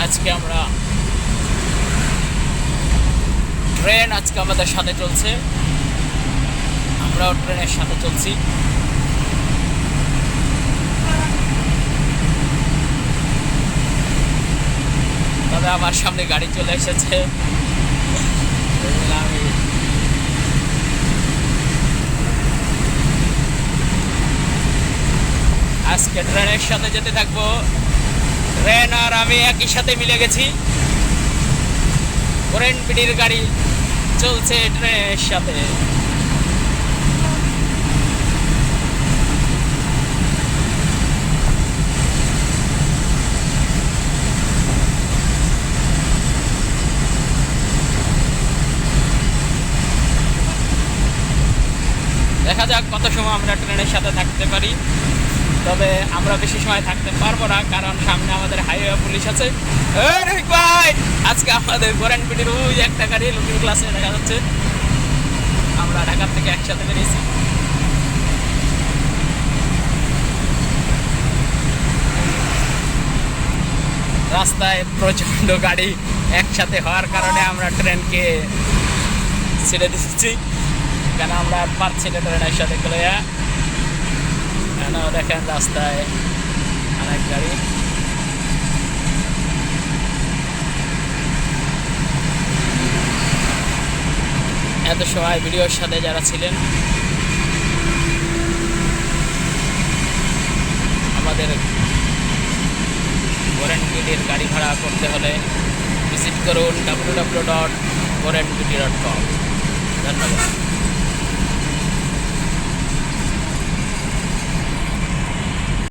আজকে আমরা ট্রেন আজকে আমাদের সাথে চলছে, আমরাও ট্রেনের সাথে চলছি। তবে আমার সামনে গাড়ি চলে এসেছে, আমি আজকে ট্রেনের সাথে যেতে থাকবো। ট্রেন আর আমি একই সাথে মিলে গেছি, করেন পিডির গাড়ি চলছে ট্রেনের সাথে। দেখা যাক কত সময় আমরা ট্রেনের সাথে থাকতে পারি। তবে আমরা বেশি সময় থাকতে পারবো না, কারণ সামনে আমাদের হাইওয়ে পুলিশ আছে। ভাই আজকে আমাদের গোরানপিটির ওই একটা গাড়ি লুকিং ক্লাসে দেখা যাচ্ছে। আমরা ঢাকা থেকে একসাথে বেরিয়েছি। রাস্তায় প্রচন্ড গাড়ি একসাথে হওয়ার কারণে আমরা ট্রেনকে ছেড়ে দিচ্ছি, কেন আমরা আর পারছি না ট্রেনের সাথে গেলে। কেন দেখেন রাস্তায় অনেক গাড়ি। এত সময় ভিডিওর সাথে যারা ছিলেন, আমাদের গোরানপিটির গাড়ি ভাড়া করতে হলে ভিজিট করুন www.goranpiti.com। ধন্যবাদ।